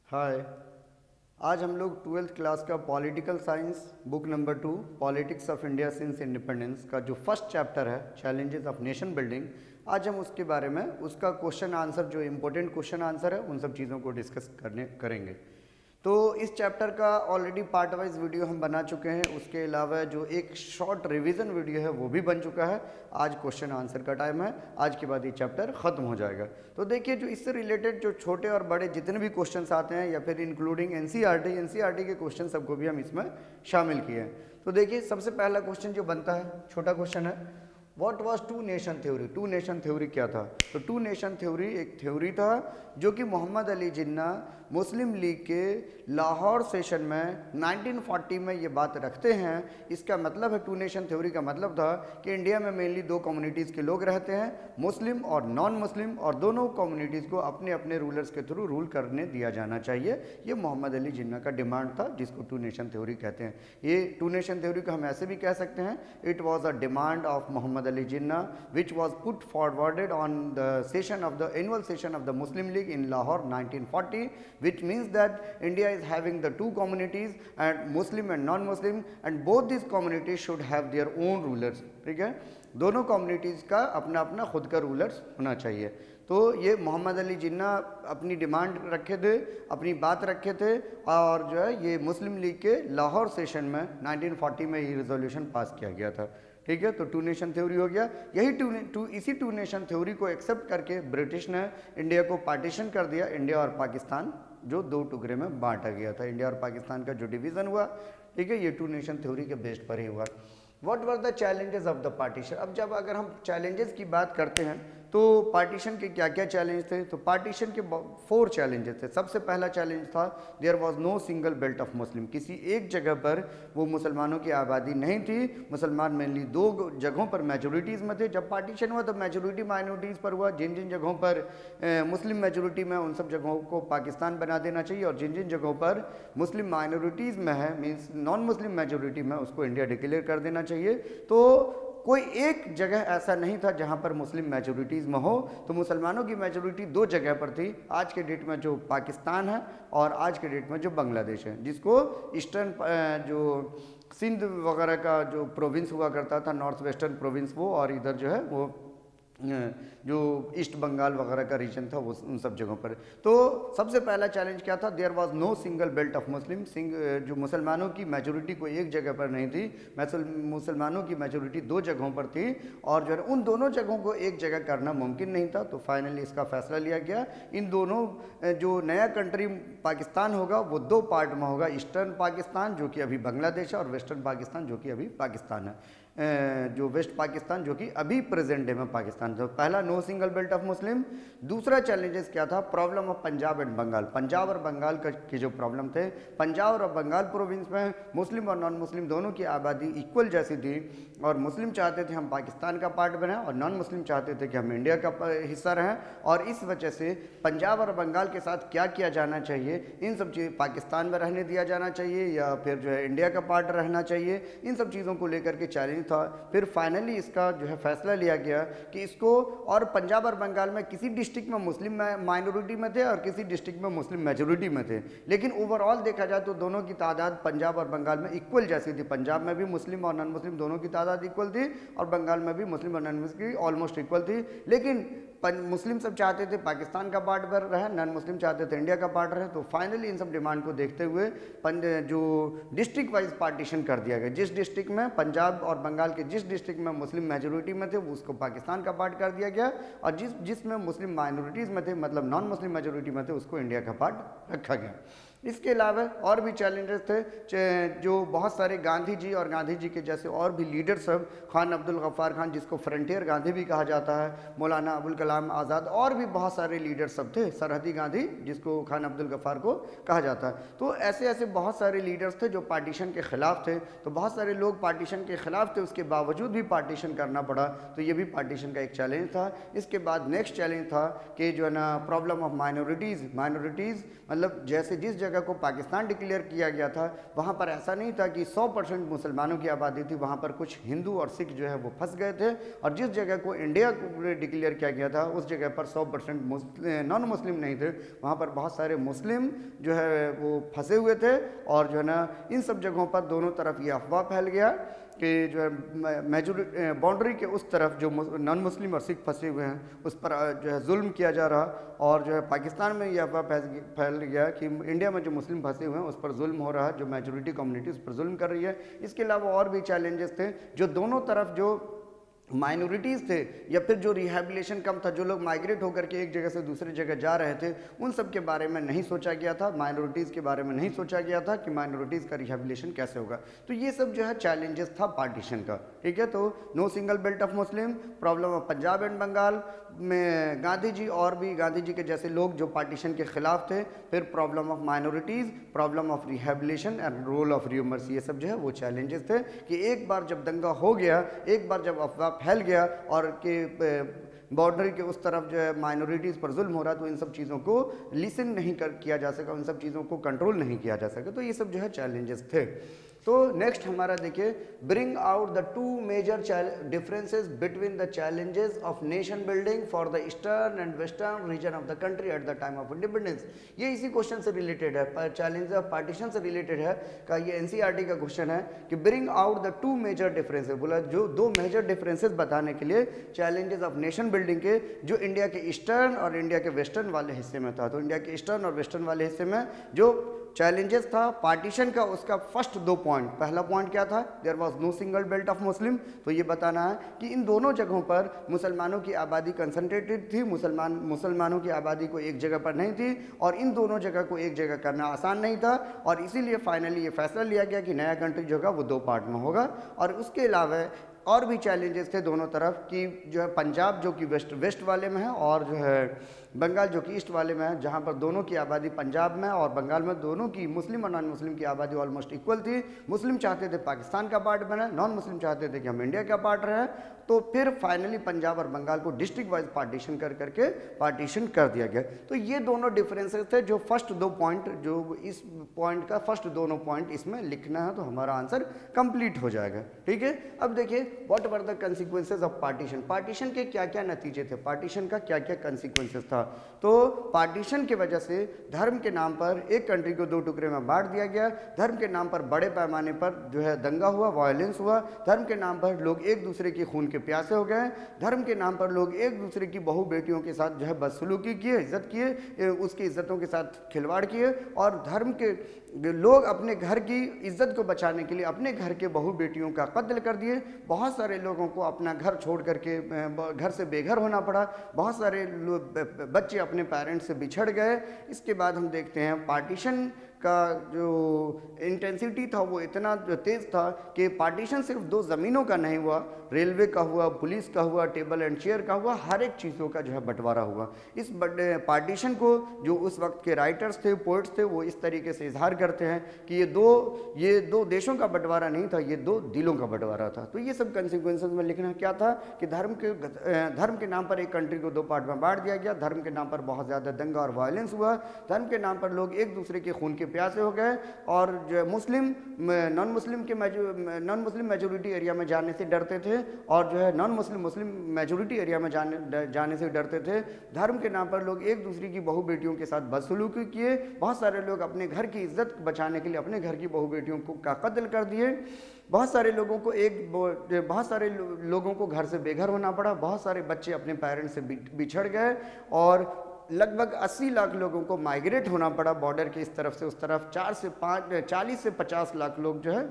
हाय। आज हम लोग ट्वेल्थ क्लास का political science book number 2 politics of India since independence का जो फर्स्ट चैप्टर है चैलेंजेस ऑफ नेशन बिल्डिंग, आज हम उसके बारे में उसका क्वेश्चन आंसर जो इम्पोर्टेंट क्वेश्चन आंसर है उन सब चीज़ों को डिस्कस करेंगे। तो इस चैप्टर का ऑलरेडी पार्ट वाइज वीडियो हम बना चुके हैं, उसके अलावा जो एक शॉर्ट रिवीजन वीडियो है वो भी बन चुका है। आज क्वेश्चन आंसर का टाइम है, आज के बाद ये चैप्टर ख़त्म हो जाएगा। तो देखिए, जो इससे रिलेटेड जो छोटे और बड़े जितने भी क्वेश्चंस आते हैं या फिर इंक्लूडिंग एनसीईआरटी के क्वेश्चन सबको भी हम इसमें शामिल किए हैं। तो देखिए, सबसे पहला क्वेश्चन जो बनता है, छोटा क्वेश्चन है, what was two nation theory. Two nation theory क्या था? तो टू नेशन थ्योरी एक थ्योरी था जो कि मोहम्मद अली जिन्ना मुस्लिम लीग के लाहौर सेशन में 1940 में ये बात रखते हैं। इसका मतलब है, टू नेशन थ्योरी का मतलब था कि इंडिया में मेनली दो कम्युनिटीज़ के लोग रहते हैं, मुस्लिम और नॉन मुस्लिम, और दोनों कम्युनिटीज़ को अपने अपने रूलर्स के थ्रू रूल करने दिया जाना चाहिए। ये मोहम्मद अली जिन्ना का डिमांड था, जिसको टू नेशन थ्योरी कहते हैं। ये टू नेशन थ्योरी को हम ऐसे भी कह सकते हैं, it was a demand of Mohammad Ali Jinnah, which was put forwarded on the annual session of the Muslim League in Lahore 1940, which means that India is having the two communities, and Muslim and non-Muslim, and both these communities should have their own rulers। ठीक है, दोनों communities का अपना अपना खुद का rulers होना चाहिए। तो ये मोहम्मद अली जिन्ना अपनी डिमांड रखे थे, अपनी बात रखे थे, और जो है ये मुस्लिम लीग के लाहौर सेशन में 1940 में ये रिजोल्यूशन पास किया गया था। ठीक है, तो टू नेशन थ्योरी हो गया। यही इसी टू नेशन थ्योरी को एक्सेप्ट करके ब्रिटिश ने इंडिया को पार्टीशन कर दिया। इंडिया और पाकिस्तान जो दो टुकड़े में बांटा गया था, इंडिया और पाकिस्तान का जो डिवीज़न हुआ, ठीक है, ये टू नेशन थ्योरी के बेस्ड पर ही हुआ। What were the challenges of the partition. अब जब अगर हम चैलेंजेस की बात करते हैं तो पार्टीशन के क्या क्या चैलेंज थे? तो पार्टीशन के 4 चैलेंजेस थे। सबसे पहला चैलेंज था, there was no single belt of Muslim. किसी एक जगह पर वो मुसलमानों की आबादी नहीं थी। मुसलमान मेनली 2 जगहों पर मेजोरिटीज़ में थे। जब पार्टीशन हुआ तो मेजोरिटी माइनॉरिटीज़ पर हुआ। जिन जिन जगहों पर मुस्लिम मेजोरिटी में, उन सब जगहों को पाकिस्तान बना देना चाहिए, और जिन जिन जगहों पर मुस्लिम माइनॉरिटीज़ में है, मीन्स नॉन मुस्लिम मेजोरिटी में, उसको इंडिया डिक्लेयर कर देना चाहिए। तो कोई एक जगह ऐसा नहीं था जहां पर मुस्लिम मेजोरिटीज़ में हो। तो मुसलमानों की मेजोरिटी 2 जगह पर थी, आज के डेट में जो पाकिस्तान है और आज के डेट में जो बांग्लादेश है, जिसको ईस्टर्न जो सिंध वगैरह का जो प्रोविंस हुआ करता था, नॉर्थ वेस्टर्न प्रोविंस वो, और इधर जो है वो जो ईस्ट बंगाल वगैरह का रीजन था, वो उन सब जगहों पर। तो सबसे पहला चैलेंज क्या था? There was no single belt of Muslim. जो मुसलमानों की मेजोरिटी कोई एक जगह पर नहीं थी, मुसलमानों की मेजोरिटी 2 जगहों पर थी, और जो है उन दोनों जगहों को एक जगह करना मुमकिन नहीं था। तो फाइनली इसका फैसला लिया गया, इन दोनों जो नया कंट्री पाकिस्तान होगा वो 2 पार्ट में होगा, ईस्टर्न पाकिस्तान जो कि अभी बांग्लादेश है, और वेस्टर्न पाकिस्तान जो कि अभी पाकिस्तान है। जो वेस्ट पाकिस्तान जो कि अभी प्रेजेंट डे में पाकिस्तान। तो पहला, no single belt of Muslim. दूसरा चैलेंजेस क्या था? Problem of Punjab and Bengal. Punjab और बंगाल के जो प्रॉब्लम थे, पंजाब और बंगाल प्रोविंस में मुस्लिम और नॉन मुस्लिम दोनों की आबादी इक्वल जैसी थी, और मुस्लिम चाहते थे हम पाकिस्तान का पार्ट बने, और नॉन मुस्लिम चाहते थे कि हम इंडिया का हिस्सा रहें। और इस वजह से पंजाब और बंगाल के साथ क्या किया जाना चाहिए, इन सब चीज़, पाकिस्तान में रहने दिया जाना चाहिए या फिर जो है इंडिया का पार्ट रहना चाहिए, इन सब चीज़ों को लेकर के चैलेंज था। फिर फाइनली इसका जो है फैसला लिया गया कि इसको, और पंजाब और बंगाल में किसी डिस्ट्रिक्ट में मुस्लिम माइनॉरिटी में थे और किसी डिस्ट्रिक्ट में मुस्लिम मेजोरिटी में थे, लेकिन ओवरऑल देखा जाए तो दोनों की तादाद पंजाब और बंगाल में इक्वल जैसी थी। पंजाब में भी मुस्लिम और नॉन मुस्लिम दोनों की तादाद इक्वल थी, और बंगाल में भी मुस्लिम और नॉन मुस्लिम ऑलमोस्ट इक्वल थी। लेकिन मुस्लिम सब चाहते थे पाकिस्तान का पार्ट पर रहे, नॉन मुस्लिम चाहते थे इंडिया का पार्ट रहे। तो फाइनली इन सब डिमांड को देखते हुए जो डिस्ट्रिक्ट वाइज पार्टीशन कर दिया गया, जिस डिस्ट्रिक्ट में पंजाब और बंगाल के जिस डिस्ट्रिक्ट में मुस्लिम मेजोरिटी में थे उसको पाकिस्तान का पार्ट कर दिया गया, और जिसमें मुस्लिम माइनॉरिटीज़ में थे, मतलब नॉन मुस्लिम मेजोरिटी में थे, उसको इंडिया का पार्ट रखा गया। इसके अलावा और भी चैलेंजेस थे, जो बहुत सारे गांधी जी और गांधी जी के जैसे और भी लीडर सब, खान अब्दुल गफ्फार खान जिसको फ्रंटियर गांधी भी कहा जाता है, मौलाना अबुल कलाम आज़ाद, और भी बहुत सारे लीडर सब थे, सरहदी गांधी जिसको खान अब्दुल गफ्फार को कहा जाता है। तो ऐसे ऐसे बहुत सारे लीडर्स थे जो पार्टीशन के ख़िलाफ़ थे। तो बहुत सारे लोग पार्टीशन के ख़िलाफ़ थे, उसके बावजूद भी पार्टीशन करना पड़ा। तो ये भी पार्टीशन का एक चैलेंज था। इसके बाद नेक्स्ट चैलेंज था कि जो है ना, प्रॉब्लम ऑफ माइनॉरिटीज़ मतलब जैसे जिस जगह को पाकिस्तान डिक्लेयर किया गया था वहाँ पर ऐसा नहीं था कि 100% मुसलमानों की आबादी थी, वहाँ पर कुछ हिंदू और सिख जो है वो फंस गए थे। और जिस जगह को इंडिया को डिक्लेयर किया गया था उस जगह पर 100% नॉन मुस्लिम नहीं थे, वहाँ पर बहुत सारे मुस्लिम जो है वो फंसे हुए थे। और जो है ना इन सब जगहों पर दोनों तरफ ये अफवाह फैल गया कि जो है मेजोरिटी बाउंड्री के उस तरफ जो नॉन मुस्लिम और सिख फंसे हुए हैं उस पर जो है जुल्म किया जा रहा। और जो है पाकिस्तान में ये अफवाह फैल गया कि इंडिया में जो मुस्लिम फंसे हुए हैं उस पर जुल्म हो रहा है, जो मेजोरिटी कम्युनिटी उस पर जुल्म कर रही है। इसके अलावा और भी चैलेंजेस थे जो दोनों तरफ जो माइनॉरिटीज़ थे या फिर जो रिहैबिलिटेशन कम था, जो लोग माइग्रेट होकर के एक जगह से दूसरी जगह जा रहे थे, उन सब के बारे में नहीं सोचा गया था, माइनॉरिटीज़ के बारे में नहीं सोचा गया था कि माइनॉरिटीज़ का रिहैबिलिटेशन कैसे होगा। तो ये सब जो है चैलेंजेस था पार्टीशन का, ठीक है। तो no single belt of Muslim, problem of Punjab and Bengal में गांधी जी और भी गांधी जी के जैसे लोग जो पार्टीशन के खिलाफ थे, फिर problem of minorities, problem of rehabilitation and role of rumours, ये सब जो है वो चैलेंजेस थे कि एक बार जब दंगा हो गया, एक बार जब अफवाह फैल गया और कि बाउंड्री के उस तरफ जो है माइनॉरिटीज़ पर जुल्म हो रहा, तो इन सब चीज़ों को लिसन नहीं किया जा सका, उन सब चीज़ों को कंट्रोल नहीं किया जा सका। तो ये सब जो है चैलेंजेस थे। तो नेक्स्ट हमारा देखिए, bring out the two major differences between the challenges of nation building for the eastern and western region of the country at the time of independence. ये इसी क्वेश्चन से रिलेटेड है, चैलेंज ऑफ पार्टीशन से related है का ये NCERT का question है कि bring out the two major differences, बोला जो दो मेजर डिफरेंसेस बताने के लिए चैलेंजेस ऑफ नेशन बिल्डिंग के, जो इंडिया के ईस्टर्न और इंडिया के वेस्टर्न वाले हिस्से में था। तो इंडिया के ईस्टर्न और वेस्टर्न वाले हिस्से में जो चैलेंजेस था पार्टीशन का, उसका फर्स्ट 2 पॉइंट, पहला पॉइंट क्या था, there was no single belt of Muslim. तो ये बताना है कि इन दोनों जगहों पर मुसलमानों की आबादी कंसंट्रेटेड थी, मुसलमानों की आबादी को एक जगह पर नहीं थी, और इन दोनों जगह को एक जगह करना आसान नहीं था। और इसीलिए फाइनली ये फैसला लिया गया कि नया कंट्री जो होगा वो 2 पार्ट में होगा। और उसके अलावा और भी चैलेंजेस थे दोनों तरफ कि जो है पंजाब जो कि वेस्ट वाले में है और जो है बंगाल जो कि ईस्ट वाले में है, जहाँ पर दोनों की आबादी पंजाब में और बंगाल में दोनों की मुस्लिम और नॉन मुस्लिम की आबादी ऑलमोस्ट इक्वल थी। मुस्लिम चाहते थे पाकिस्तान का पार्ट बने, नॉन मुस्लिम चाहते थे कि हम इंडिया का पार्ट रहे। तो फिर फाइनली पंजाब और बंगाल को डिस्ट्रिक्ट वाइज पार्टीशन करके पार्टीशन कर दिया गया। तो ये दोनों डिफरेंसेस थे, जो फर्स्ट 2 पॉइंट, जो इस पॉइंट का फर्स्ट दोनों पॉइंट इसमें लिखना है, तो हमारा आंसर कंप्लीट हो जाएगा, ठीक है। अब देखिए what were the consequences of partition, partition के क्या क्या नतीजे थे, पार्टीशन का क्या क्या कंसिक्वेंसेज था। तो पार्टीशन की वजह से धर्म के नाम पर एक कंट्री को 2 टुकड़े में बांट दिया गया, धर्म के नाम पर बड़े पैमाने पर जो है दंगा हुआ, वायलेंस हुआ, धर्म के नाम पर लोग एक दूसरे के खून के प्यासे हो गए, धर्म के नाम पर लोग एक दूसरे की बहू बेटियों के साथ जो है बदसलूकी किए, इज्जत किए, उसकी इज्जतों के साथ खिलवाड़ किए, और धर्म के लोग अपने घर की इज्जत को बचाने के लिए अपने घर के बहू बेटियों का कत्ल कर दिए। बहुत सारे लोगों को अपना घर छोड़ करके घर से बेघर होना पड़ा, बहुत सारे बच्चे अपने पेरेंट्स से बिछड़ गए। इसके बाद हम देखते हैं पार्टीशन का जो इंटेंसिटी था वो इतना तेज़ था कि पार्टीशन सिर्फ 2 ज़मीनों का नहीं हुआ, रेलवे का हुआ, पुलिस का हुआ, टेबल एंड चेयर का हुआ, हर एक चीज़ों का जो है बंटवारा हुआ। इस पार्टीशन को जो उस वक्त के राइटर्स थे, पोइट्स थे, वो इस तरीके से इजहार करते हैं कि ये दो देशों का बंटवारा नहीं था, ये 2 दिलों का बंटवारा था। तो ये सब कंसिक्वेंसेस में लिखना क्या था कि धर्म के नाम पर एक कंट्री को 2 पार्ट में बांट दिया गया, धर्म के नाम पर बहुत ज़्यादा दंगा और वायलेंस हुआ, धर्म के नाम पर लोग एक दूसरे के खून के प्यासे हो गए, और जो मुस्लिम नॉन मुस्लिम मेजोरिटी एरिया में जाने से डरते थे, और जो है नॉन मुस्लिम मेजोरिटी एरिया में जाने से डरते थे। धर्म के नाम पर लोग एक दूसरे की बहू बेटियों के साथ बदसलूकी किए, बहुत सारे लोग अपने घर की इज्जत बचाने के लिए अपने घर की बहू बेटियों का कत्ल कर दिए, बहुत सारे लोगों को घर से बेघर होना पड़ा, बहुत सारे बच्चे अपने पेरेंट्स से बिछड़ गए, और लगभग 80 लाख लोगों को माइग्रेट होना पड़ा बॉर्डर के इस तरफ से उस तरफ। 40 से 50 लाख लोग जो है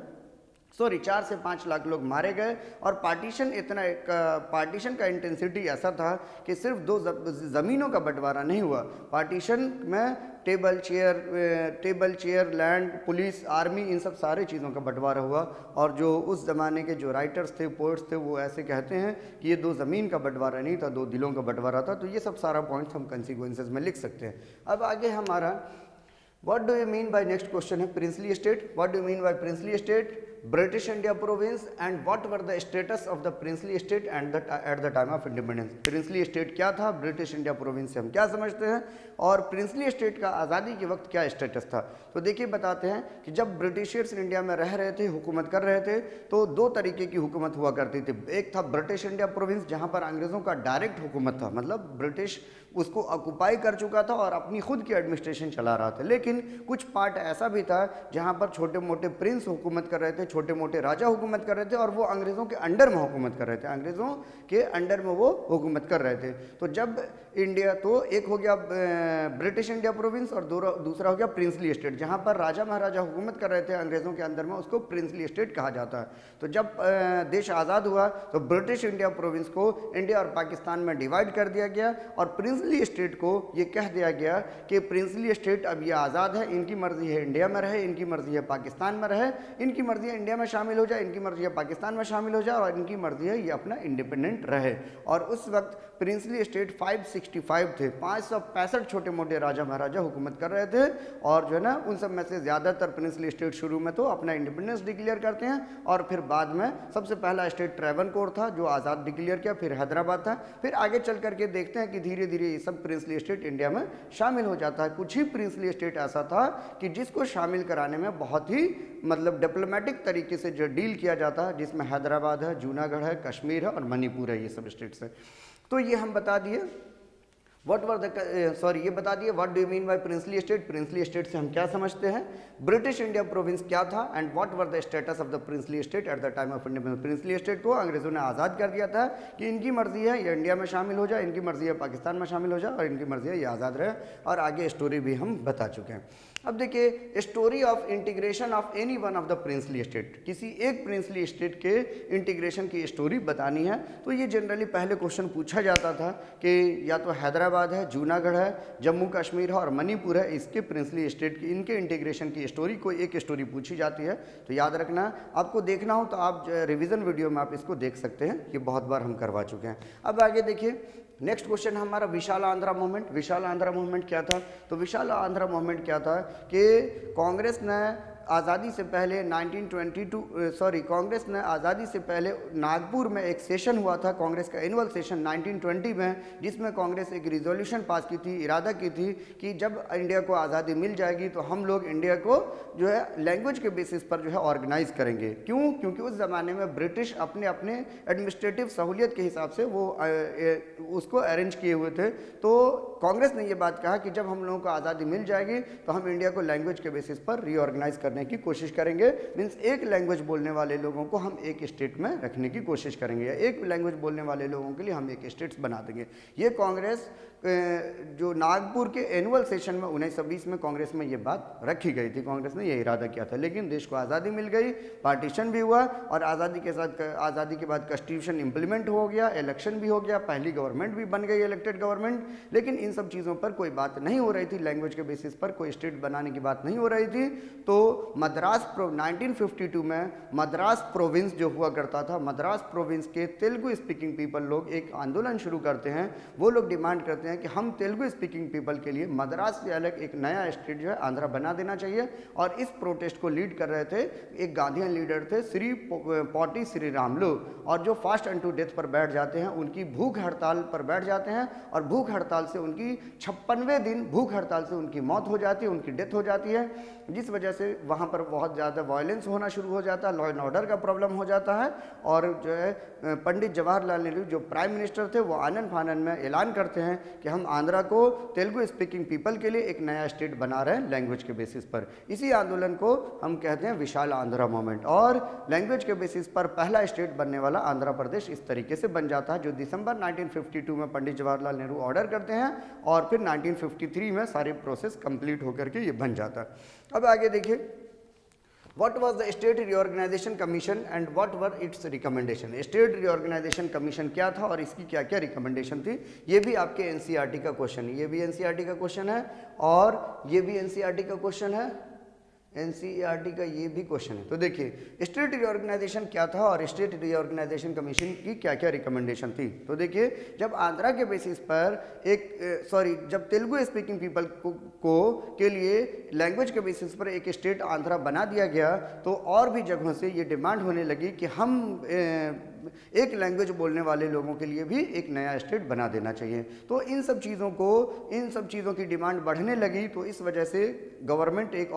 4 से 5 लाख लोग मारे गए। और पार्टीशन का इंटेंसिटी ऐसा था कि सिर्फ 2 ज़मीनों का बंटवारा नहीं हुआ, पार्टीशन में table chair, land, police, army, इन सब सारे चीज़ों का बंटवारा हुआ। और जो उस ज़माने के जो राइटर्स थे, पोइट्स थे, वो ऐसे कहते हैं कि ये 2 ज़मीन का बंटवारा नहीं था, 2 दिलों का बंटवारा था। तो ये सब सारा पॉइंट्स हम कंसिक्वेंसेस में लिख सकते हैं। अब आगे हमारा What do you mean by, next question है princely state, what do you mean by princely state, British India province, and what were the status of the princely state and at the time of independence। princely state क्या था, British India province से हम क्या समझते हैं, और princely state का आज़ादी के वक्त क्या स्टेटस था। तो देखिए बताते हैं कि जब ब्रिटिशर्स इंडिया में रह रहे थे, हुकूमत कर रहे थे, तो दो तरीके की हुकूमत हुआ करती थी। एक था ब्रिटिश इंडिया प्रोविंस, जहाँ पर अंग्रेज़ों का डायरेक्ट हुकूमत था, मतलब ब्रिटिश उसको ऑक्युपाई कर चुका था और अपनी खुद की एडमिनिस्ट्रेशन चला रहा था। लेकिन कुछ पार्ट ऐसा भी था जहाँ पर छोटे मोटे प्रिंस हुकूमत कर रहे थे, छोटे मोटे राजा हुकूमत कर रहे थे, और वो अंग्रेज़ों के अंडर में हुकूमत कर रहे थे, अंग्रेज़ों के अंडर में वो हुकूमत कर रहे थे। तो जब इंडिया, तो एक हो गया ब्रिटिश इंडिया प्रोविंस और दूसरा हो गया प्रिंसली स्टेट, जहाँ पर राजा महाराजा हुकूमत कर रहे थे अंग्रेज़ों के अंदर में, उसको प्रिंसली स्टेट कहा जाता है। तो जब देश आज़ाद हुआ तो ब्रिटिश इंडिया प्रोविंस को इंडिया और पाकिस्तान में डिवाइड कर दिया गया, और प्रिंसली स्टेट को ये कह दिया गया कि प्रिंसली स्टेट अब ये आज़ाद है, इनकी मर्ज़ी है इंडिया में रहे, इनकी मर्ज़ी है पाकिस्तान में रहे, इनकी मर्ज़ी है इंडिया में शामिल हो जाए, इनकी मर्ज़ी है पाकिस्तान में शामिल हो जाए, और इनकी मर्ज़ी है ये अपना इंडिपेंडेंट रहे। और उस वक्त प्रिंसली स्टेट 565 थे, 565 छोटे मोटे राजा महाराजा हुकूमत कर रहे थे, और जो है ना उन सब में से ज़्यादातर प्रिंसली स्टेट शुरू में तो अपना इंडिपेंडेंस डिक्लेयर करते हैं, और फिर बाद में सबसे पहला स्टेट ट्रेवनकोर था जो आज़ाद डिक्लेयर किया, फिर हैदराबाद था, फिर आगे चल करके देखते हैं कि धीरे धीरे ये सब प्रिंसली स्टेट इंडिया में शामिल हो जाता है। कुछ ही प्रिंसली स्टेट ऐसा था कि जिसको शामिल कराने में बहुत ही मतलब डिप्लोमेटिक तरीके से जो डील किया जाता है, जिसमें हैदराबाद है, जूनागढ़ है, कश्मीर है और मणिपुर है, ये सब स्टेट्स है। तो ये हम बता दिए व्हाट वर द सॉरी ये बता दिए what do you mean by princely state. Princely state से हम क्या समझते हैं, ब्रिटिश इंडिया प्रोविंस क्या था, and what were the status of the princely state eight the time of independence. Princely state को अंग्रेजों ने आज़ाद कर दिया था कि इनकी मर्जी है ये इंडिया में शामिल हो जाए, इनकी मर्जी है पाकिस्तान में शामिल हो जाए, और इनकी मर्जी है ये आज़ाद रहे, और आगे स्टोरी भी हम बता चुके हैं। अब देखिए story of integration of any one of the princely state, किसी एक प्रिंसली स्टेट के इंटीग्रेशन की स्टोरी बतानी है। तो ये जनरली पहले क्वेश्चन पूछा जाता था कि या तो हैदराबाद है, जूनागढ़ है, जम्मू कश्मीर है और मणिपुर है, इसके प्रिंसली स्टेट की इनके इंटीग्रेशन की स्टोरी कोई एक स्टोरी पूछी जाती है। तो याद रखना, आपको देखना हो तो आप रिवीजन वीडियो में आप इसको देख सकते हैं, ये बहुत बार हम करवा चुके हैं। अब आगे देखिए नेक्स्ट क्वेश्चन हमारा विशाल आंध्रा मूवमेंट। विशाल आंध्रा मूवमेंट क्या था, तो विशाल आंध्रा मूवमेंट क्या था कि कांग्रेस ने आज़ादी से पहले 1922 कांग्रेस ने आज़ादी से पहले नागपुर में एक सेशन हुआ था, कांग्रेस का एनुअल सेशन 1920 में, जिसमें कांग्रेस एक रिजोल्यूशन पास की थी, इरादा की थी कि जब इंडिया को आज़ादी मिल जाएगी तो हम लोग इंडिया को जो है लैंग्वेज के बेसिस पर जो है ऑर्गेनाइज करेंगे। क्यों, क्योंकि उस ज़माने में ब्रिटिश अपने अपने एडमिनिस्ट्रेटिव सहूलियत के हिसाब से वो उसको अरेंज किए हुए थे। तो कांग्रेस ने ये बात कहा कि जब हम लोगों को आज़ादी मिल जाएगी तो हम इंडिया को लैंग्वेज के बेसिस पर रीऑर्गेनाइज करने की कोशिश करेंगे। मीन्स एक लैंग्वेज बोलने वाले लोगों को हम एक स्टेट में रखने की कोशिश करेंगे, या एक लैंग्वेज बोलने वाले लोगों के लिए हम एक स्टेट्स बना देंगे। ये कांग्रेस जो नागपुर के एनुअल सेशन में 1920 में कांग्रेस में ये बात रखी गई थी, कांग्रेस ने ये इरादा किया था। लेकिन देश को आज़ादी मिल गई, पार्टीशन भी हुआ, और आज़ादी के साथ आज़ादी के बाद कॉन्स्टिट्यूशन इंप्लीमेंट हो गया, इलेक्शन भी हो गया, पहली गवर्नमेंट भी बन गई, इलेक्टेड गवर्नमेंट। लेकिन इन सब चीज़ों पर कोई बात नहीं हो रही थी, लैंग्वेज के बेसिस पर कोई स्टेट बनाने की बात नहीं हो रही थी। तो मद्रास 1952 में मद्रास प्रोविंस जो हुआ करता था, मद्रास प्रोविंस के तेलुगु स्पीकिंग पीपल लोग एक आंदोलन शुरू करते हैं। वो लोग डिमांड करते हैं कि हम तेलुगु स्पीकिंग पीपल के लिए मद्रास से अलग एक नया स्टेट जो है आंध्रा बना देना चाहिए। और इस प्रोटेस्ट को लीड कर रहे थे एक गांधीयन लीडर थे श्री पोटी श्रीरामुलु, और जो फास्ट एंड टू डेथ पर बैठ जाते हैं, उनकी भूख हड़ताल पर बैठ जाते हैं, और भूख हड़ताल से उनकी 56वें दिन भूख हड़ताल से उनकी मौत हो जाती है, उनकी डेथ हो जाती है, जिस वजह से वहाँ पर बहुत ज़्यादा वायलेंस होना शुरू हो जाता है, लॉ एंड ऑर्डर का प्रॉब्लम हो जाता है। और जो है पंडित जवाहरलाल नेहरू जो प्राइम मिनिस्टर थे, वो आनन फानन में ऐलान करते हैं कि हम आंध्रा को तेलुगु स्पीकिंग पीपल के लिए एक नया स्टेट बना रहे हैं लैंग्वेज के बेसिस पर। इसी आंदोलन को हम कहते हैं विशाल आंध्रा मूवमेंट। और लैंग्वेज के बेसिस पर पहला स्टेट बनने वाला आंध्र प्रदेश इस तरीके से बन जाता है, जो दिसंबर 1952 में पंडित जवाहरलाल नेहरू ऑर्डर करते हैं, और फिर 1953 में सारी प्रोसेस कंप्लीट होकर के ये बन जाता है। अब आगे देखिए, What was the State Reorganization Commission and what were its recommendation? State Reorganization Commission क्या था और इसकी क्या क्या रिकमेंडेशन थी? ये भी आपके एनसीईआरटी का क्वेश्चन है, ये भी एनसीईआरटी का क्वेश्चन है, और ये भी एनसीईआरटी का क्वेश्चन है। एनसीईआरटी का ये भी क्वेश्चन है। तो देखिए स्टेट रीऑर्गेनाइजेशन क्या था और स्टेट रीऑर्गेनाइजेशन कमीशन की क्या क्या रिकमेंडेशन थी। तो देखिए जब आंध्रा के बेसिस पर जब तेलुगु स्पीकिंग पीपल को के लिए लैंग्वेज के बेसिस पर एक स्टेट आंध्रा बना दिया गया, तो और भी जगहों से ये डिमांड होने लगी कि हम एक लैंग्वेज बोलने वाले लोगों के लिए भी एक नया स्टेट बना देना चाहिए। तो इन सब चीज़ों की डिमांड बढ़ने लगी, तो इस वजह से गवर्नमेंट एक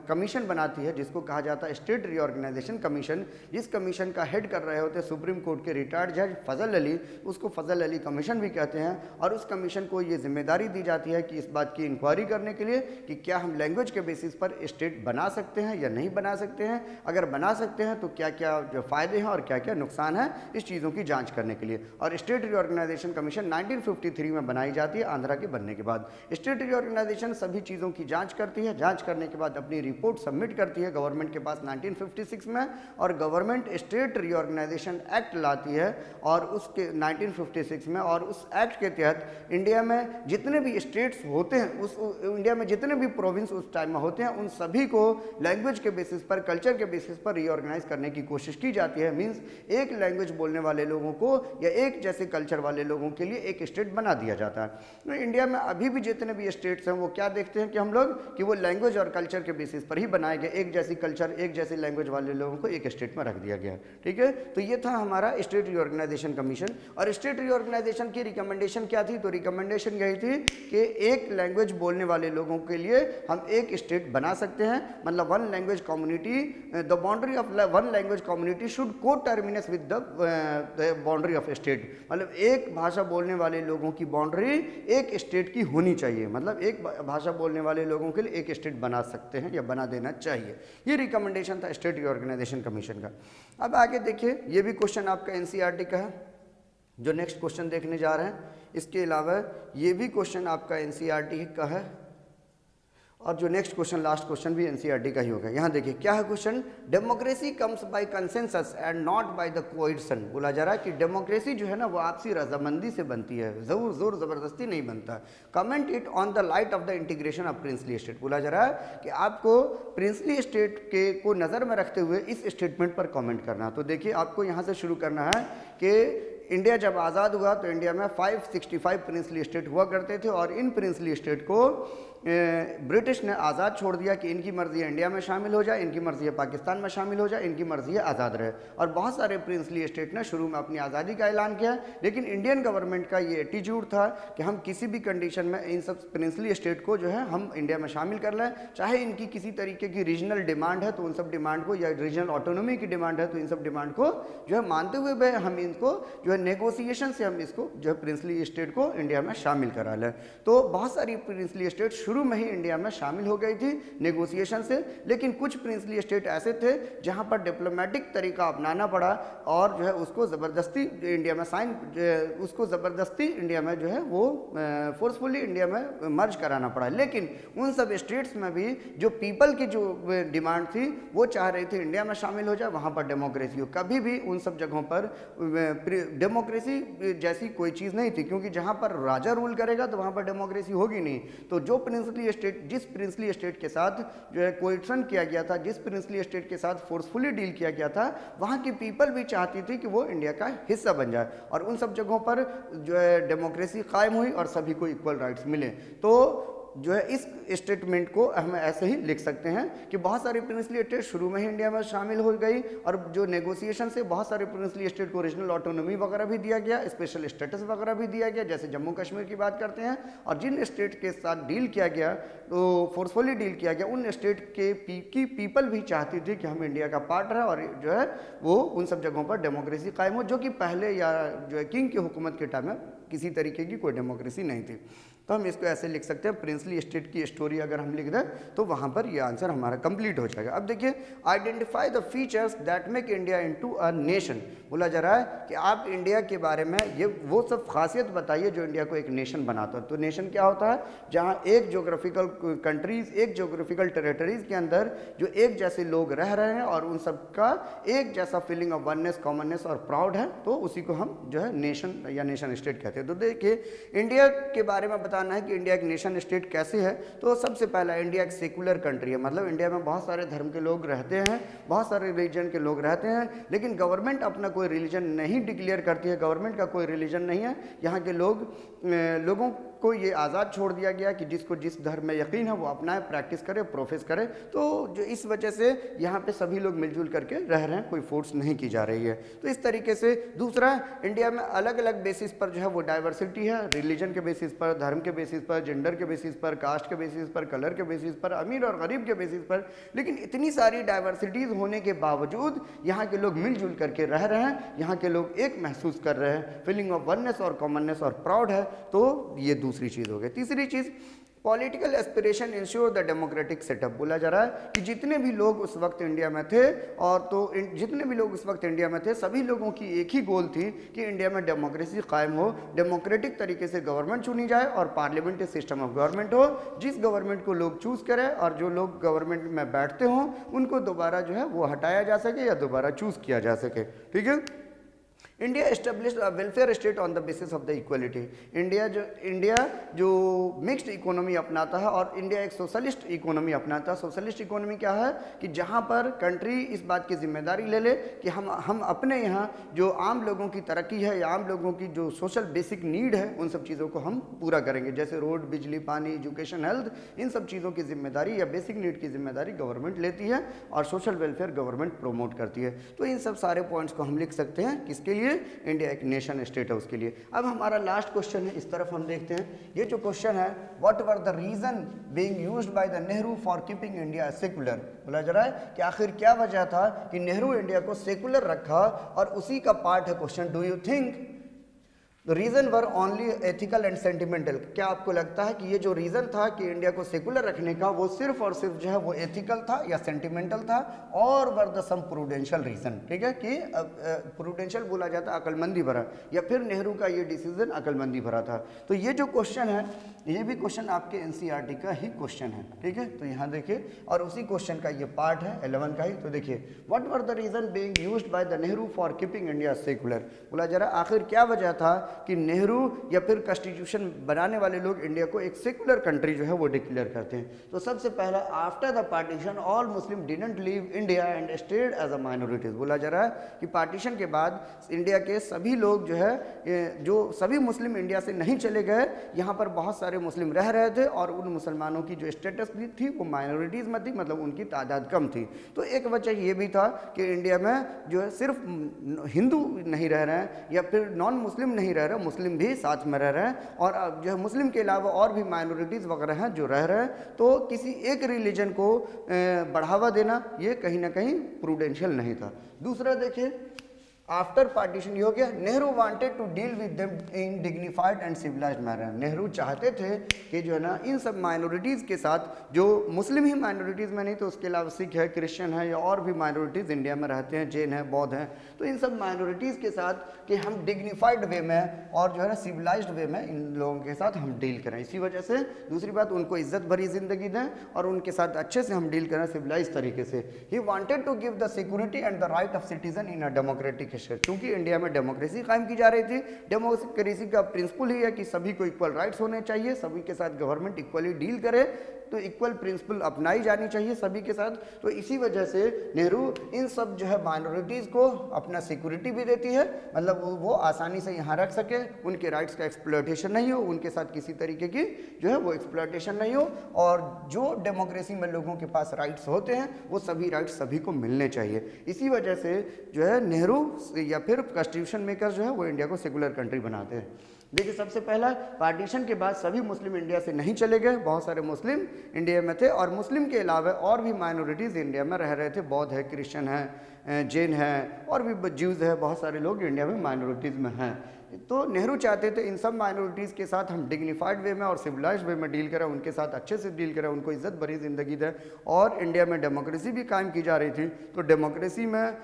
कमीशन बनाती है जिसको कहा जाता है स्टेट रीऑर्गेनाइजेशन कमीशन। जिस कमीशन का हेड कर रहे होते हैं सुप्रीम कोर्ट के रिटायर्ड जज फजल अली, उसको फजल अली कमीशन भी कहते हैं। और उस कमीशन को ये जिम्मेदारी दी जाती है कि इस बात की इंक्वायरी करने के लिए कि क्या हम लैंग्वेज के बेसिस पर स्टेट बना सकते हैं या नहीं बना सकते हैं, अगर बना सकते हैं तो क्या क्या जो फ़ायदे हैं और क्या क्या नुकसान है, इस चीज़ों की जांच करने के लिए। और स्टेट रीऑर्गेनाइजेशन कमीशन 1953 में बनाई जाती है आंध्रा के बनने के बाद। स्टेट रीऑर्गेनाइजेशन सभी चीज़ों की जांच करती है, जांच करने के बाद अपनी रिपोर्ट सबमिट करती है गवर्नमेंट के पास 1956 में, और गवर्नमेंट स्टेट रीऑर्गेनाइजेशन एक्ट लाती है और उसके 1956 में, और उस एक्ट के तहत इंडिया में जितने भी स्टेट्स होते हैं, इंडिया में जितने भी प्रोविंस उस टाइम में होते हैं, उन सभी को लैंग्वेज के बेसिस पर, कल्चर के बेसिस पर रीऑर्गेनाइज करने की कोशिश की जाती है। मीन्स एक लैंग्वेज बोलने वाले लोगों को या एक जैसे कल्चर वाले लोगों के लिए एक स्टेट बना दिया जाता है। तो इंडिया में अभी भी जितने भी स्टेट्स हैं वो क्या देखते हैं कि हम लोग कि वो लैंग्वेज और कल्चर के बेसिस पर ही बनाए गए, एक जैसी कल्चर एक जैसी लैंग्वेज वाले लोगों को एक स्टेट में रख दिया गया। ठीक है, तो ये था हमारा स्टेट रीऑर्गेनाइजेशन कमीशन। और स्टेट रीऑर्गेनाइजेशन की रिकमेंडेशन क्या थी? तो रिकमेंडेशन यही थी कि एक लैंग्वेज बोलने वाले लोगों के लिए हम एक स्टेट बना सकते हैं, मतलब one language community, the boundary of one language community should coterminous with the boundary of state, मतलब एक भाषा बोलने वाले लोगों की बाउंड्री एक स्टेट की होनी चाहिए, मतलब एक भाषा बोलने वाले लोगों के लिए एक स्टेट बना सकते हैं या बना देना चाहिए। ये रिकमेंडेशन था स्टेट रीऑर्गेनाइजेशन कमीशन का। अब आगे देखिए, ये भी क्वेश्चन आपका एनसीईआरटी का है जो नेक्स्ट क्वेश्चन देखने जा रहे हैं। इसके अलावा ये भी क्वेश्चन आपका एनसीईआरटी का है, और जो नेक्स्ट क्वेश्चन लास्ट क्वेश्चन भी एनसीईआरटी का ही होगा। यहाँ देखिए क्या है question, democracy comes by consensus and not by the coercion. बोला जा रहा है कि डेमोक्रेसी जो है ना वो आपसी रजामंदी से बनती है, जोर जबरदस्ती नहीं बनता। Comment it on the light of the integration of princely state. बोला जा रहा है कि आपको प्रिंसली स्टेट के को नज़र में रखते हुए इस स्टेटमेंट पर कॉमेंट करना। तो देखिए आपको यहाँ से शुरू करना है कि इंडिया जब आज़ाद हुआ तो इंडिया में 565 प्रिंसली स्टेट हुआ करते थे, और इन प्रिंसली स्टेट को ब्रिटिश ने आज़ाद छोड़ दिया कि इनकी मर्ज़ी है इंडिया में शामिल हो जाए, इनकी मर्ज़ी है पाकिस्तान में शामिल हो जाए, इनकी मर्ज़ी है आज़ाद रहे। और बहुत सारे प्रिंसली स्टेट ने शुरू में अपनी आज़ादी का ऐलान किया, लेकिन इंडियन गवर्नमेंट का ये एटीट्यूड था कि हम किसी भी कंडीशन में इन सब प्रिंसली स्टेट को जो है हम इंडिया में शामिल कर लें, चाहे इनकी किसी तरीके की रीजनल डिमांड है तो उन सब डिमांड को, या रीजनल ऑटोनॉमी की डिमांड है तो इन सब डिमांड को जो है मानते हुए हम इनको जो है नेगोशिएशन से हम इसको जो है प्रिंसली स्टेट को इंडिया में शामिल करा लें। तो बहुत सारी प्रिंसली स्टेट शुरू में ही इंडिया में शामिल हो गई थी नेगोशिएशन से, लेकिन कुछ प्रिंसली स्टेट ऐसे थे जहां पर डिप्लोमेटिक तरीका अपनाना पड़ा और जो है उसको ज़बरदस्ती इंडिया में जो है वो फोर्सफुली इंडिया में मर्ज कराना पड़ा। लेकिन उन सब स्टेट्स में भी जो पीपल की जो डिमांड थी वो चाह रही थी इंडिया में शामिल हो जाए, वहाँ पर डेमोक्रेसी हो। कभी भी उन सब जगहों पर डेमोक्रेसी जैसी कोई चीज़ नहीं थी, क्योंकि जहाँ पर राजा रूल करेगा तो वहाँ पर डेमोक्रेसी होगी नहीं। तो जो जिस प्रिंसली स्टेट के साथ जो है कोएर्सन किया गया था, जिस प्रिंसली स्टेट के साथ फोर्सफुली डील किया गया था, वहाँ की पीपल भी चाहती थी कि वो इंडिया का हिस्सा बन जाए, और उन सब जगहों पर जो है डेमोक्रेसी कायम हुई और सभी को इक्वल राइट्स मिले। तो जो है इस स्टेटमेंट को हम ऐसे ही लिख सकते हैं कि बहुत सारी प्रिंसली स्टेट शुरू में ही इंडिया में शामिल हो गई, और जो नेगोशिएशन से बहुत सारे प्रिंसली स्टेट को रीजनल ऑटोनॉमी वगैरह भी दिया गया, स्पेशल स्टेटस वगैरह भी दिया गया, जैसे जम्मू कश्मीर की बात करते हैं। और जिन स्टेट के साथ डील किया गया, तो फोर्सफुली डील किया गया, उन स्टेट के पीपल भी चाहती थी कि हम इंडिया का पार्ट रहे और जो है वो उन सब जगहों पर डेमोक्रेसी कायम हो, जो कि पहले या जो है किंग की हुकूमत के टाइम में किसी तरीके की कोई डेमोक्रेसी नहीं थी। तो हम इसको ऐसे लिख सकते हैं, प्रिंसली स्टेट की स्टोरी अगर हम लिख दें तो वहाँ पर ये आंसर हमारा कंप्लीट हो जाएगा। अब देखिए, identify the features that make India into a nation. बोला जा रहा है कि आप इंडिया के बारे में ये वो सब खासियत बताइए जो इंडिया को एक नेशन बनाता है। तो नेशन क्या होता है? जहाँ एक जोग्राफिकल कंट्रीज, एक जोग्राफिकल टेरिटरीज के अंदर जो एक जैसे लोग रह रहे हैं और उन सब का एक जैसा फीलिंग ऑफ वननेस, कॉमननेस और प्राउड है, तो उसी को हम जो है नेशन या नेशन स्टेट कहते हैं। तो देखिए, इंडिया के बारे में बताना है कि इंडिया एक नेशन स्टेट कैसे है, तो सबसे पहला इंडिया एक सेकुलर कंट्री है, मतलब इंडिया में बहुत सारे धर्म के लोग रहते हैं, बहुत सारे रिलीजन के लोग रहते हैं, लेकिन गवर्नमेंट अपना कोई रिलीजन नहीं डिक्लेयर करती है, गवर्नमेंट का कोई रिलीजन नहीं है। यहाँ के लोगों को ये आज़ाद छोड़ दिया गया कि जिसको जिस धर्म में यकीन है वो अपनाए, प्रैक्टिस करे, प्रोफेस करे। तो जो इस वजह से यहाँ पे सभी लोग मिलजुल करके रह रहे हैं, कोई फोर्स नहीं की जा रही है। तो इस तरीके से दूसरा, इंडिया में अलग अलग बेसिस पर जो है वो डाइवर्सिटी है, रिलीजन के बेसिस पर, धर्म के बेसिस पर, जेंडर के बेसिस पर, कास्ट के बेसिस पर, कलर के बेसिस पर, अमीर और गरीब के बेसिस पर। लेकिन इतनी सारी डाइवर्सिटीज़ होने के बावजूद यहाँ के लोग मिलजुल करके रह रहे हैं, यहाँ के लोग एक महसूस कर रहे हैं, फीलिंग ऑफ वननेस और कॉमननेस और प्राउड है। तो ये दूसरी चीज़ हो गई। तीसरी चीज़, political aspiration ensure the democratic setup. बोला जा रहा है कि जितने भी लोग उस वक्त इंडिया में थे, जितने भी लोग उस वक्त इंडिया में थे, सभी लोगों की एक ही गोल थी कि इंडिया में डेमोक्रेसी कायम हो, डेमोक्रेटिक तरीके से गवर्नमेंट चुनी जाए और पार्लियामेंट्री सिस्टम ऑफ गवर्नमेंट हो, जिस गवर्नमेंट को लोग चूज़ करें और जो लोग गवर्नमेंट में बैठते हों उनको दोबारा जो है वो हटाया जा सके या दोबारा चूज़ किया जा सके। ठीक है। India established a welfare state on the basis of the equality. India जो मिक्स्ड इकोनॉमी अपनाता है और इंडिया एक सोशलिस्ट इकोनॉमी अपनाता है। सोशलिस्ट इकोनॉमी क्या है कि जहाँ पर कंट्री इस बात की जिम्मेदारी ले ले कि हम अपने यहाँ जो आम लोगों की तरक्की है या आम लोगों की जो सोशल बेसिक नीड है उन सब चीज़ों को हम पूरा करेंगे, जैसे रोड, बिजली, पानी, एजुकेशन, हेल्थ, इन सब चीज़ों की जिम्मेदारी या बेसिक नीड की जिम्मेदारी गवर्नमेंट लेती है और सोशल वेलफेयर गवर्नमेंट प्रोमोट करती है। तो इन सब सारे पॉइंट्स को हम लिख सकते हैं किसके लिए, इंडिया एक नेशन स्टेट है उसके लिए। अब हमारा लास्ट क्वेश्चन है, इस तरफ हम देखते हैं। ये जो क्वेश्चन है, what were the reason being used by the Nehru for keeping India secular. बोला जा रहा है कि आखिर क्या वजह था कि नेहरू इंडिया को सेकुलर रखा, और उसी का पार्ट है question, do you think the reason were only ethical and sentimental. क्या आपको लगता है कि ये जो रीज़न था कि इंडिया को सेकुलर रखने का वो सिर्फ और सिर्फ जो है वो एथिकल था या सेंटिमेंटल था, और were the some prudential reason. ठीक है कि प्रूडेंशियल बोला जाता है अकलमंदी भरा, या फिर नेहरू का ये डिसीजन अकलमंदी भरा था। तो ये जो क्वेश्चन है ये भी क्वेश्चन आपके एनसीईआरटी का ही क्वेश्चन है। ठीक है, तो यहाँ देखिए, और उसी क्वेश्चन का ये पार्ट है 11 का ही। तो देखिए, what were the reason being used by the Nehru for keeping India secular. बोला जा रहा है आखिर क्या वजह था कि नेहरू या फिर कॉन्स्टिट्यूशन बनाने वाले लोग इंडिया को एक सेकुलर कंट्री जो है वो डिक्लेयर करते हैं। तो सबसे पहला, after the partition all Muslim didn't leave India and stayed as a minorities. बोला जा रहा है कि पार्टीशन के बाद इंडिया के सभी लोग जो है, जो सभी मुस्लिम इंडिया से नहीं चले गए, यहाँ पर बहुत सारे मुस्लिम रह रहे थे और उन मुसलमानों की जो स्टेटस भी थी वो माइनॉरिटीज़ में थी, मतलब उनकी तादाद कम थी। तो एक वजह ये भी था कि इंडिया में जो है सिर्फ हिंदू नहीं रह रहे हैं या फिर नॉन मुस्लिम नहीं रह रहे, मुस्लिम भी साथ में रह रहे हैं, और अब जो है मुस्लिम के अलावा और भी माइनॉरिटीज़ वगैरह हैं जो रह रहे हैं। तो किसी एक रिलीजन को बढ़ावा देना ये कहीं ना कहीं प्रूडेंशियल नहीं था। दूसरा देखिए, आफ्टर पार्टीशन ये हो गया, Nehru wanted to deal with them in dignified and civilised manner. Nehru चाहते थे कि जो है ना इन सब माइनॉरिटीज़ के साथ, जो मुस्लिम ही माइनॉरिटीज़ में नहीं तो उसके अलावा सिख है, क्रिश्चियन है या और भी माइनॉरिटीज़ इंडिया में रहते हैं, जैन है, बौद्ध हैं, तो इन सब माइनॉरिटीज़ के साथ कि हम डिग्निफाइड वे में और जो है ना सिविलाइज्ड वे में इन लोगों के साथ हम डील करें। इसी वजह से दूसरी बात, उनको इज्जत भरी ज़िंदगी दें और उनके साथ अच्छे से हम डील करें सिविलाइज तरीके से। He wanted to give the security and the right of citizen in a democratic state. क्योंकि इंडिया में डेमोक्रेसी कायम की जा रही थी, डेमोक्रेसी का प्रिंसिपल ही है कि सभी को इक्वल राइट्स होने चाहिए, सभी के साथ गवर्नमेंट इक्वली डील करे, तो इक्वल प्रिंसिपल अपनाई जानी चाहिए सभी के साथ। तो इसी वजह से नेहरू इन सब जो है माइनॉरिटीज़ को अपना सिक्योरिटी भी देती है, मतलब वो आसानी से यहाँ रख सके, उनके राइट्स का एक्सप्लॉयटेशन नहीं हो, उनके साथ किसी तरीके की जो है वो एक्सप्लॉयटेशन नहीं हो, और जो डेमोक्रेसी में लोगों के पास राइट्स होते हैं वो सभी राइट्स सभी को मिलने चाहिए। इसी वजह से जो है नेहरू या फिर कॉन्स्टिट्यूशन मेकर जो है वो इंडिया को सेकुलर कंट्री बनाते हैं। देखिए, सबसे पहला, पार्टीशन के बाद सभी मुस्लिम इंडिया से नहीं चले गए, बहुत सारे मुस्लिम इंडिया में थे, और मुस्लिम के अलावा और भी माइनॉरिटीज़ इंडिया में रह रहे थे, बौद्ध है, क्रिश्चियन है, जैन है, और भी ज्यूज़ है, बहुत सारे लोग इंडिया में माइनॉरिटीज़ में हैं। तो नेहरू चाहते थे इन सब माइनॉरिटीज़ के साथ हम डिग्निफाइड वे में और सिविलाइज्ड वे में डील करें, उनके साथ अच्छे से डील करें, उनको इज्जत भरी ज़िंदगी दें, और इंडिया में डेमोक्रेसी भी कायम की जा रही थी। तो डेमोक्रेसी में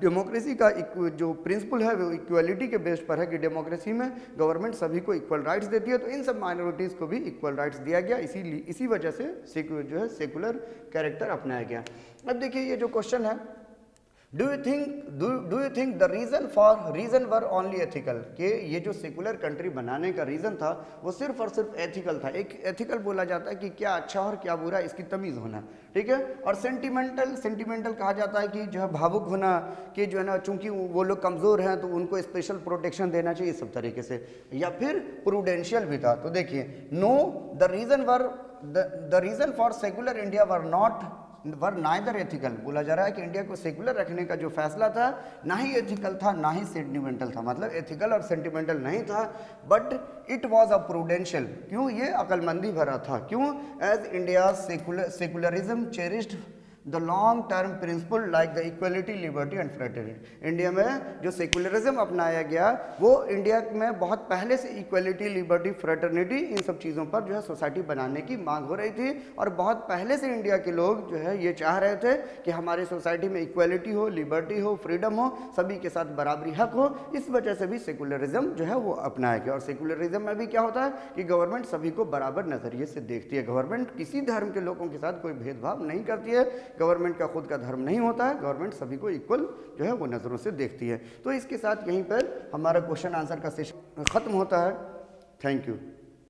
डेमोक्रेसी का जो प्रिंसिपल है वो इक्वलिटी के बेस पर है कि डेमोक्रेसी में गवर्नमेंट सभी को इक्वल राइट्स देती है, तो इन सब माइनॉरिटीज़ को भी इक्वल राइट्स दिया गया, इसी वजह से जो है सेकुलर कैरेक्टर अपनाया गया। अब देखिए, ये जो क्वेश्चन है do you think the reason were only ethical, कि ये जो सेकुलर कंट्री बनाने का रीजन था वो सिर्फ और सिर्फ एथिकल था। एक एथिकल बोला जाता है कि क्या अच्छा और क्या बुरा इसकी तमीज़ होना, ठीक है। और सेंटिमेंटल कहा जाता है कि जो है भावुक होना, कि जो है ना चूंकि वो लोग कमज़ोर हैं तो उनको स्पेशल प्रोटेक्शन देना चाहिए, इस सब तरीके से। या फिर प्रूडेंशियल भी था। तो देखिए, know the reason for secular India were neither ethical, बोला जा रहा है कि इंडिया को सेकुलर रखने का जो फैसला था ना ही एथिकल था ना ही सेंटिमेंटल था, मतलब एथिकल और सेंटिमेंटल नहीं था, but it was a prudential. क्यों? ये अकलमंदी भरा था। क्यों? As India secularism cherished the long term principle like the equality, liberty and fraternity. India में जो सेकुलरिज्म अपनाया गया वो इंडिया में बहुत पहले से इक्वलिटी, लिबर्टी, फ्रेटर्निटी, इन सब चीज़ों पर जो है सोसाइटी बनाने की मांग हो रही थी। और बहुत पहले से इंडिया के लोग जो है ये चाह रहे थे कि हमारे सोसाइटी में इक्वलिटी हो, लिबर्टी हो, फ्रीडम हो, सभी के साथ बराबरी हक हो। इस वजह से भी सेकुलरिज्म जो है वो अपनाया गया। और सेकुलरिज्म में भी क्या होता है कि गवर्नमेंट सभी को बराबर नज़रिए से देखती है। गवर्नमेंट किसी धर्म के लोगों के साथ कोई भेदभाव नहीं करती है। गवर्नमेंट का खुद का धर्म नहीं होता है, गवर्नमेंट सभी को इक्वल जो है वो नज़रों से देखती है। तो इसके साथ यहीं पर हमारा क्वेश्चन आंसर का सेशन खत्म होता है। Thank you.